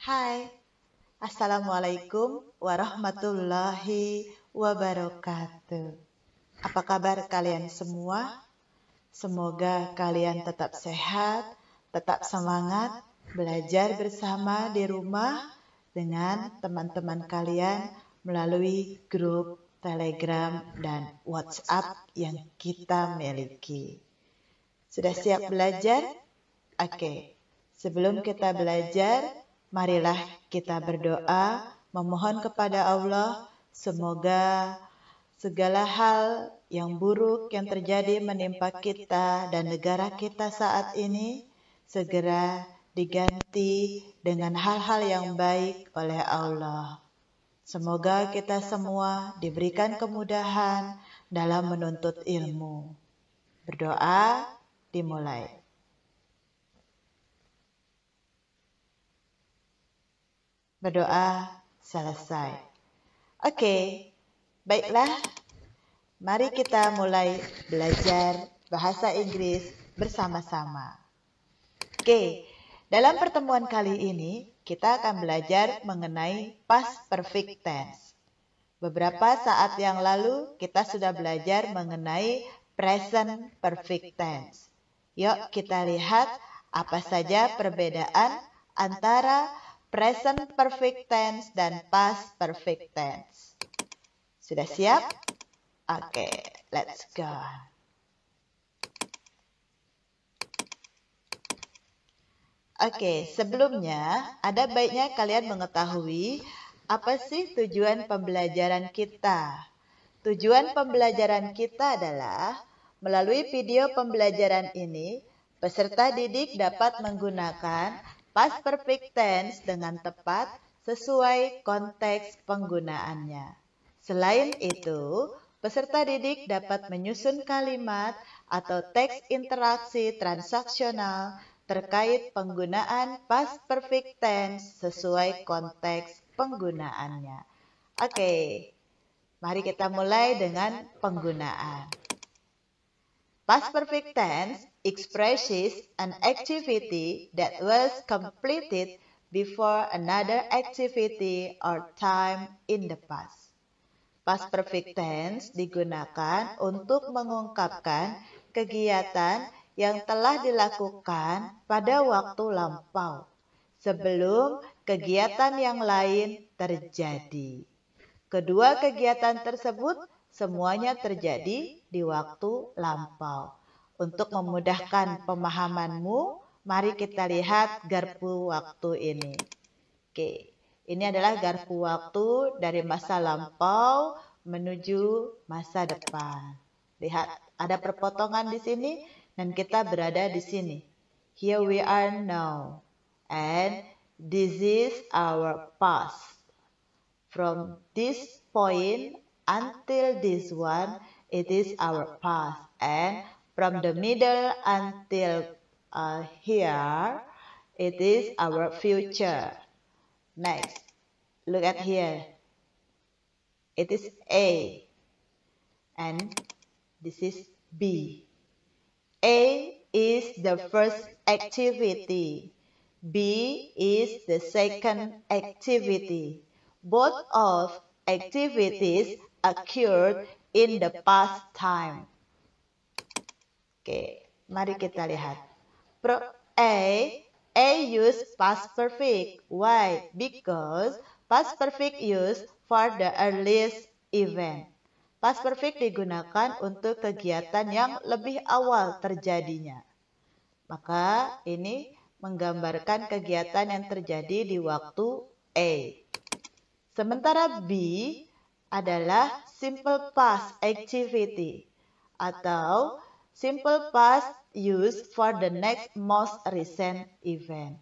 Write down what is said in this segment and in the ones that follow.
Hai, Assalamualaikum warahmatullahi wabarakatuh. Apa kabar kalian semua? Semoga kalian tetap sehat, tetap semangat, belajar bersama di rumah dengan teman-teman kalian melalui grup Telegram dan WhatsApp yang kita miliki. Sudah siap belajar? Oke. Sebelum kita belajar, marilah kita berdoa, memohon kepada Allah, semoga segala hal yang buruk yang terjadi menimpa kita dan negara kita saat ini segera diganti dengan hal-hal yang baik oleh Allah. Semoga kita semua diberikan kemudahan dalam menuntut ilmu. Berdoa dimulai. Berdoa selesai. Oke, baiklah. Mari kita mulai belajar bahasa Inggris bersama-sama. Oke, dalam pertemuan kali ini kita akan belajar mengenai past perfect tense. Beberapa saat yang lalu kita sudah belajar mengenai present perfect tense. Yuk kita lihat apa saja perbedaan antara present perfect tense dan past perfect tense. Sudah siap? Oke, let's go. Oke, sebelumnya ada baiknya kalian mengetahui apa sih tujuan pembelajaran kita. Tujuan pembelajaran kita adalah melalui video pembelajaran ini, peserta didik dapat menggunakan past perfect tense dengan tepat sesuai konteks penggunaannya. Selain itu, peserta didik dapat menyusun kalimat atau teks interaksi transaksional terkait penggunaan past perfect tense sesuai konteks penggunaannya. Oke, mari kita mulai dengan penggunaan. Past perfect tense expresses an activity that was completed before another activity or time in the past. Past perfect tense digunakan untuk mengungkapkan kegiatan yang telah dilakukan pada waktu lampau sebelum kegiatan yang lain terjadi. Kedua kegiatan tersebut semuanya terjadi di waktu lampau. Untuk memudahkan pemahamanmu, mari kita lihat garpu waktu ini. Oke, ini adalah garpu waktu dari masa lampau menuju masa depan. Lihat, ada perpotongan di sini dan kita berada di sini. Here we are now. And this is our past. From this point until this one, it is our past. And from the middle until here, it is our future. Next, look at here. It is A. And this is B. A is the first activity. B is the second activity. Both of activities occurred in the past time. Oke, mari kita lihat. A use past perfect. Why? Because past perfect use for the earliest event. Past perfect digunakan untuk kegiatan yang lebih awal terjadinya. Maka ini menggambarkan kegiatan yang terjadi di waktu A. Sementara B adalah simple past activity atau simple past used for the next most recent event.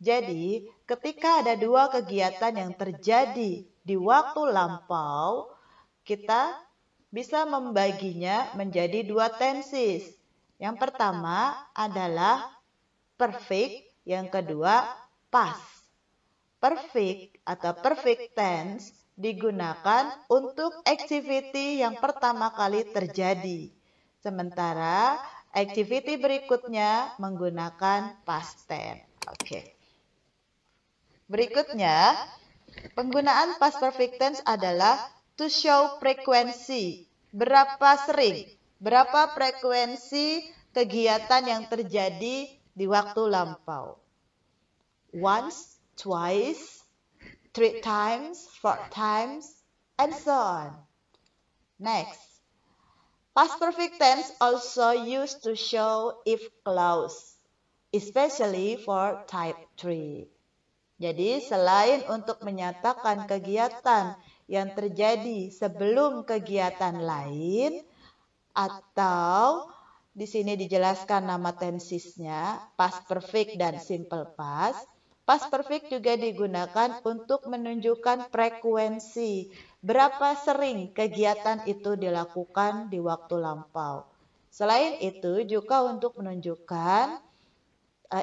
Jadi, ketika ada dua kegiatan yang terjadi di waktu lampau, kita bisa membaginya menjadi dua tenses. Yang pertama adalah perfect, yang kedua past. Perfect atau perfect tense digunakan untuk activity yang pertama kali terjadi. Sementara activity berikutnya menggunakan past tense. Oke. Berikutnya, penggunaan past perfect tense adalah to show frequency. Berapa sering, berapa frekuensi kegiatan yang terjadi di waktu lampau. Once, twice, 3 times, 4 times, and so on. Next, past perfect tense also used to show if clause, especially for type 3. Jadi selain untuk menyatakan kegiatan yang terjadi sebelum kegiatan lain, atau di sini dijelaskan nama tensesnya, past perfect dan simple past. Past perfect juga digunakan untuk menunjukkan frekuensi, berapa sering kegiatan itu dilakukan di waktu lampau. Selain itu juga untuk menunjukkan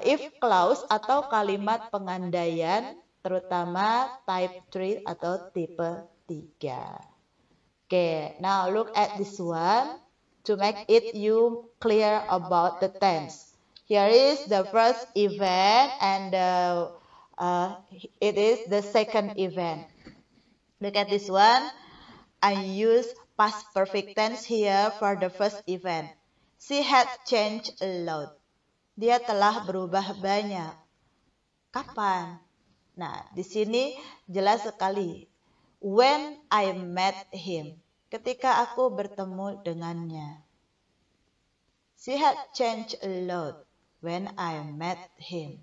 if clause atau kalimat pengandaian, terutama type 3 atau tipe 3. Okay, now look at this one to make it you clear about the tense. Here is the first event and it is the second event. Look at this one. I use past perfect tense here for the first event. She had changed a lot. Dia telah berubah banyak. Kapan? Nah, di sini jelas sekali. When I met him. Ketika aku bertemu dengannya. She had changed a lot when I met him.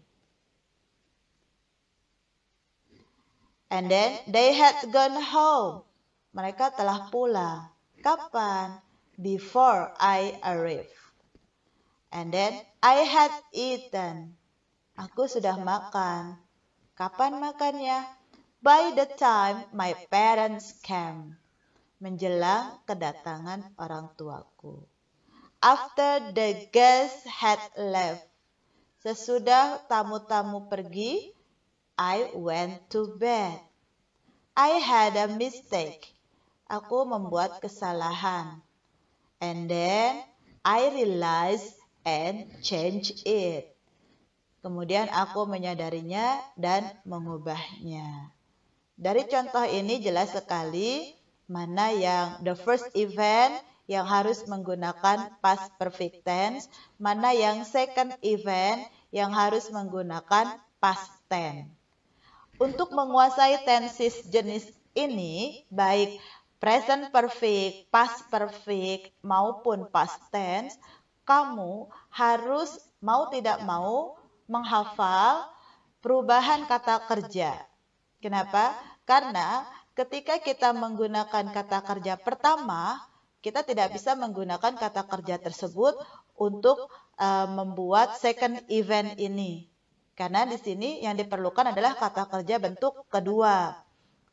And then they had gone home. Mereka telah pulang. Kapan? Before I arrived. And then I had eaten. Aku sudah makan. Kapan makannya? By the time my parents came. Menjelang kedatangan orang tuaku. After the guests had left. Sesudah tamu-tamu pergi, I went to bed. I had a mistake. Aku membuat kesalahan. And then I realized and changed it. Kemudian aku menyadarinya dan mengubahnya. Dari contoh ini jelas sekali mana yang the first event yang harus menggunakan past perfect tense, mana yang second event yang harus menggunakan past tense. Untuk menguasai tenses jenis ini, baik present perfect, past perfect, maupun past tense, kamu harus mau tidak mau menghafal perubahan kata kerja. Kenapa? Karena ketika kita menggunakan kata kerja pertama, kita tidak bisa menggunakan kata kerja tersebut untuk membuat second event ini. Karena di sini yang diperlukan adalah kata kerja bentuk kedua.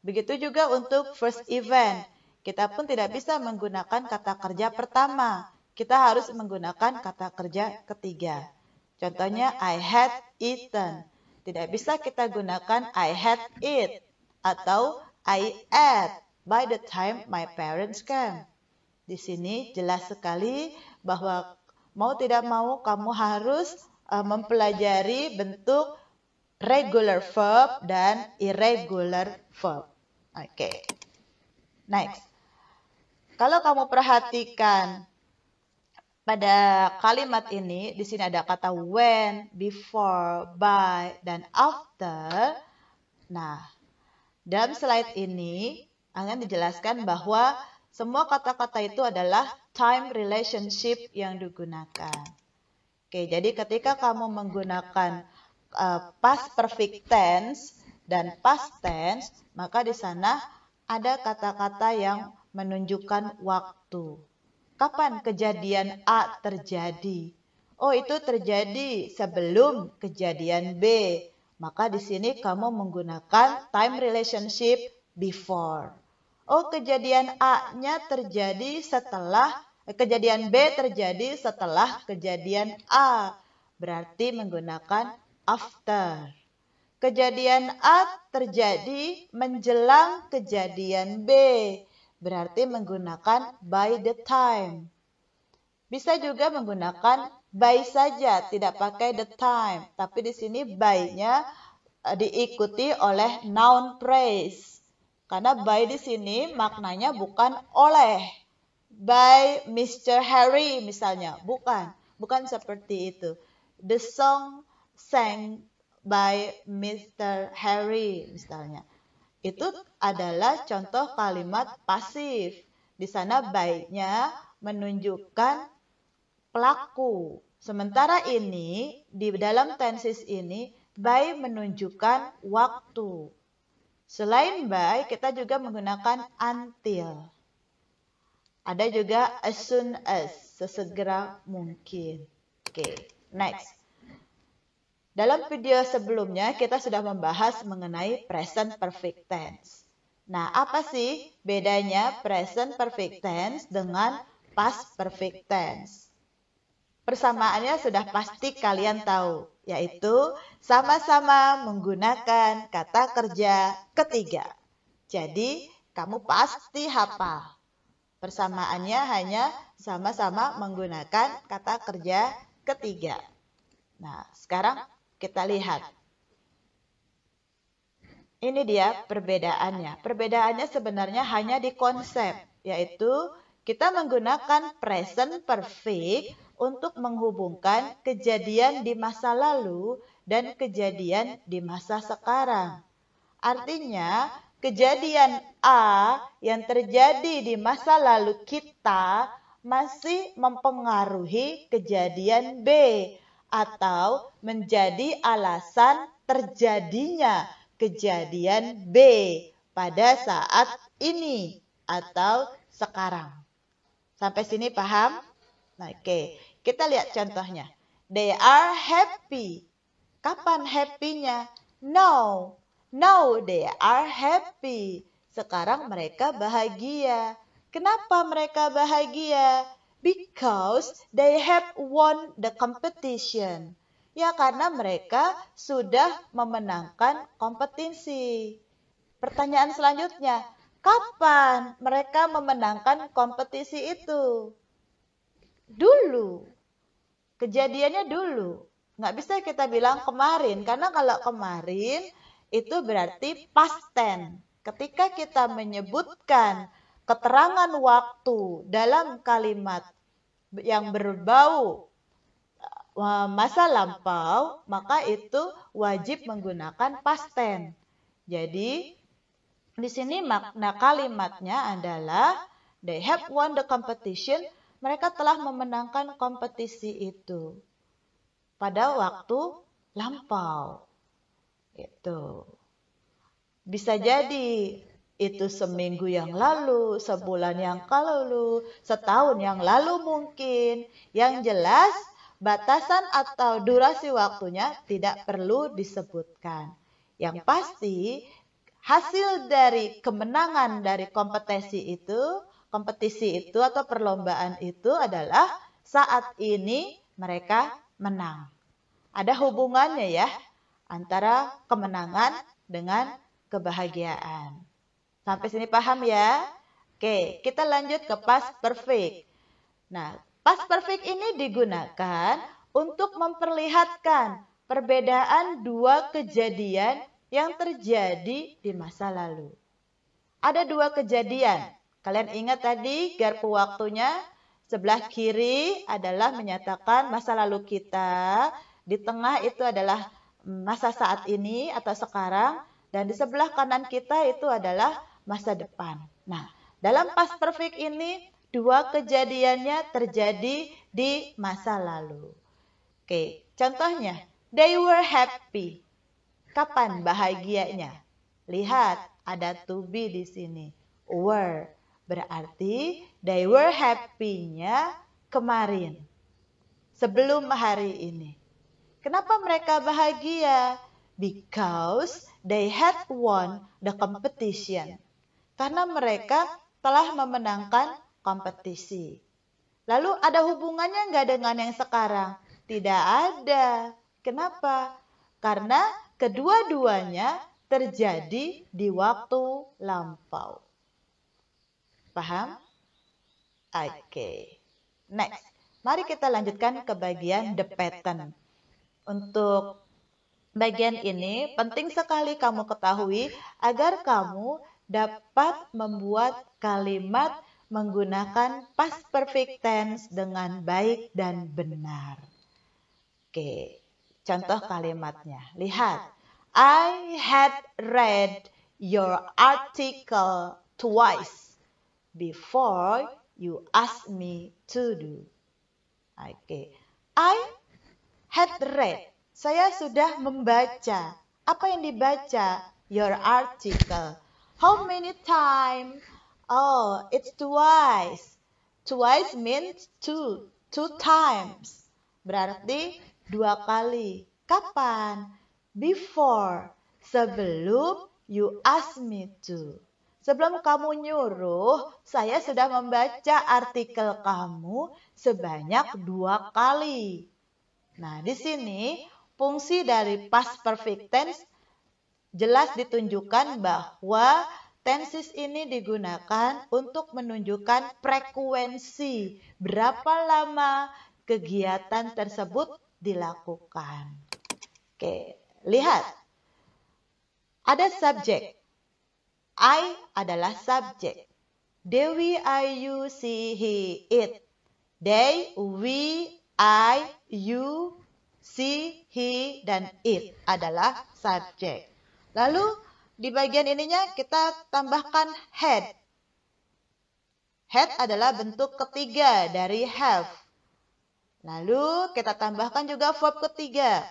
Begitu juga untuk first event. Kita pun tidak bisa menggunakan kata kerja pertama. Kita harus menggunakan kata kerja ketiga. Contohnya, I had eaten. Tidak bisa kita gunakan I had eat atau I ate by the time my parents came. Di sini jelas sekali bahwa mau tidak mau kamu harus mempelajari bentuk regular verb dan irregular verb. Oke. Next. Kalau kamu perhatikan pada kalimat ini, di sini ada kata when, before, by, dan after. Nah, dalam slide ini akan dijelaskan bahwa semua kata-kata itu adalah time relationship yang digunakan. Oke, jadi ketika kamu menggunakan past perfect tense dan past tense, maka di sana ada kata-kata yang menunjukkan waktu. Kapan kejadian A terjadi? Oh, itu terjadi sebelum kejadian B. Maka di sini kamu menggunakan time relationship before. Oh, kejadian A-nya terjadi setelah kejadian B terjadi setelah kejadian A. Berarti menggunakan after. Kejadian A terjadi menjelang kejadian B. Berarti menggunakan by the time. Bisa juga menggunakan by saja, tidak pakai the time. Tapi di sini by-nya diikuti oleh noun phrase. Karena by di sini maknanya bukan oleh. By Mr. Harry misalnya, bukan seperti itu. The song sang by Mr. Harry misalnya. Itu adalah contoh kalimat pasif. Di sana by-nya menunjukkan pelaku. Sementara ini, di dalam tenses ini, by menunjukkan waktu. Selain by, kita juga menggunakan until. Ada juga as soon as, sesegera mungkin. Oke, next. Dalam video sebelumnya, kita sudah membahas mengenai present perfect tense. Nah, apa sih bedanya present perfect tense dengan past perfect tense? Persamaannya sudah pasti kalian tahu, yaitu sama-sama menggunakan kata kerja ketiga. Jadi, kamu pasti hafal. Persamaannya hanya sama-sama menggunakan kata kerja ketiga. Nah, sekarang kita lihat. Ini dia perbedaannya. Perbedaannya sebenarnya hanya di konsep, yaitu kita menggunakan present perfect untuk menghubungkan kejadian di masa lalu dan kejadian di masa sekarang. Artinya, kejadian A yang terjadi di masa lalu kita masih mempengaruhi kejadian B atau menjadi alasan terjadinya kejadian B pada saat ini atau sekarang. Sampai sini paham? Oke, kita lihat contohnya. They are happy. Kapan happy-nya? Now they are happy. Sekarang mereka bahagia. Kenapa mereka bahagia? Because they have won the competition. Ya, karena mereka sudah memenangkan kompetisi. Pertanyaan selanjutnya, kapan mereka memenangkan kompetisi itu? Dulu. Kejadiannya dulu. Nggak bisa kita bilang kemarin, karena kalau kemarin itu berarti past tense. Ketika kita menyebutkan keterangan waktu dalam kalimat yang berbau masa lampau, maka itu wajib menggunakan past tense. Jadi, di sini makna kalimatnya adalah they have won the competition. Mereka telah memenangkan kompetisi itu pada waktu lampau. Itu bisa jadi itu seminggu yang lalu, sebulan yang lalu, setahun yang lalu mungkin. Yang jelas batasan atau durasi waktunya tidak perlu disebutkan. Yang pasti hasil dari kemenangan dari kompetisi itu atau perlombaan itu adalah saat ini mereka menang. Ada hubungannya ya antara kemenangan dengan kebahagiaan. Sampai sini paham ya? Oke, kita lanjut ke past perfect. Nah, past perfect ini digunakan untuk memperlihatkan perbedaan dua kejadian yang terjadi di masa lalu. Ada dua kejadian. Kalian ingat tadi garpu waktunya? Sebelah kiri adalah menyatakan masa lalu kita. Di tengah itu adalah masa saat ini atau sekarang. Dan di sebelah kanan kita itu adalah masa depan. Nah, dalam past perfect ini dua kejadiannya terjadi di masa lalu. Oke, contohnya, they were happy. Kapan bahagianya? Lihat, ada to be di sini. Were. Berarti they were happy-nya kemarin. Sebelum hari ini. Kenapa mereka bahagia? Because they had won the competition. Karena mereka telah memenangkan kompetisi. Lalu ada hubungannya nggak dengan yang sekarang? Tidak ada. Kenapa? Karena kedua-duanya terjadi di waktu lampau. Paham? Oke. Next. Mari kita lanjutkan ke bagian the pattern. Untuk Bagian ini penting sekali kamu ketahui agar kamu dapat membuat kalimat menggunakan past perfect tense dengan baik dan benar. Oke, contoh kalimatnya. Lihat. I had read your article twice before you asked me to do. Oke. I had read. Saya sudah membaca. Apa yang dibaca? Your article. How many times? Oh, it's twice. Twice means two. Two times. Berarti 2 kali. Kapan? Before. Sebelum you ask me to. Sebelum kamu nyuruh, saya sudah membaca artikel kamu sebanyak 2 kali. Nah, di sini fungsi dari past perfect tense jelas ditunjukkan bahwa tenses ini digunakan untuk menunjukkan frekuensi berapa lama kegiatan tersebut dilakukan. Oke, lihat. Ada subjek. I adalah subjek. Dewi, I, you, she, he, it. They, we, I, you, she, he, dan it adalah subjek. Lalu di bagian ininya kita tambahkan had. Had adalah bentuk ketiga dari have. Lalu kita tambahkan juga verb ketiga.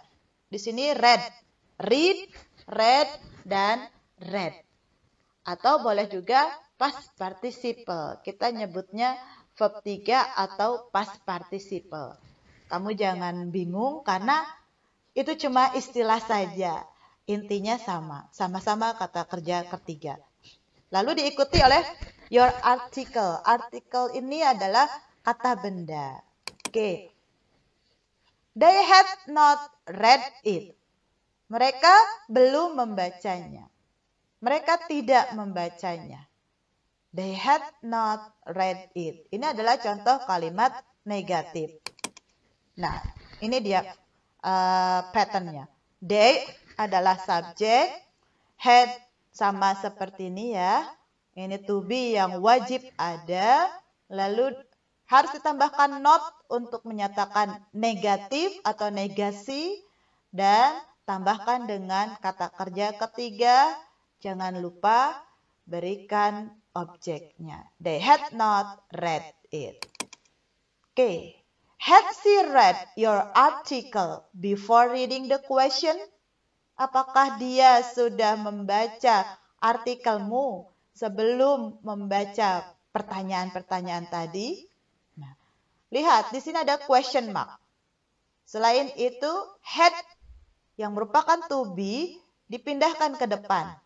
Di sini read. Read, read, dan read. Atau boleh juga past participle. Kita nyebutnya verb 3 atau past participle. Kamu jangan bingung karena itu cuma istilah saja. Intinya sama. Sama-sama kata kerja ketiga. Lalu diikuti oleh your article. Article ini adalah kata benda. Oke. They had not read it. Mereka belum membacanya. Mereka tidak membacanya. They had not read it. Ini adalah contoh kalimat negatif. Nah, ini dia patternnya. They adalah subjek. Had sama seperti ini ya. Ini to be yang wajib ada. Lalu harus ditambahkan not untuk menyatakan negatif atau negasi. Dan tambahkan dengan kata kerja ketiga. Jangan lupa berikan objeknya. They had not read it. Oke. Had she read your article before reading the question? Apakah dia sudah membaca artikelmu sebelum membaca pertanyaan-pertanyaan tadi? Nah, lihat, di sini ada question mark. Selain itu, had yang merupakan to be dipindahkan ke depan.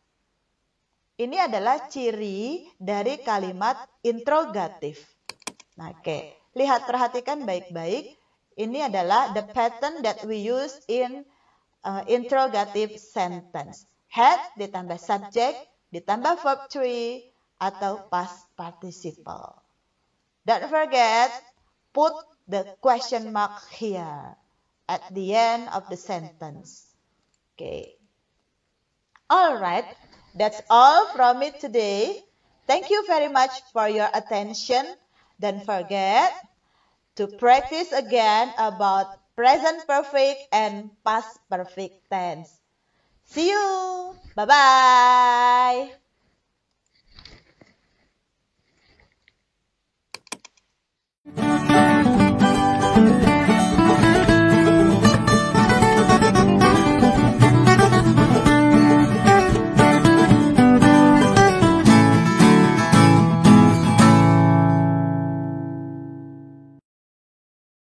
Ini adalah ciri dari kalimat interrogatif. Nah, oke. Lihat, perhatikan baik-baik. Ini adalah the pattern that we use in interrogative sentence. Had ditambah subject, ditambah verb 3, atau past participle. Don't forget, put the question mark here at the end of the sentence. Okay. Alright, that's all from me today. Thank you very much for your attention. Don't forget to practice again about present perfect and past perfect tense. See you. Bye-bye.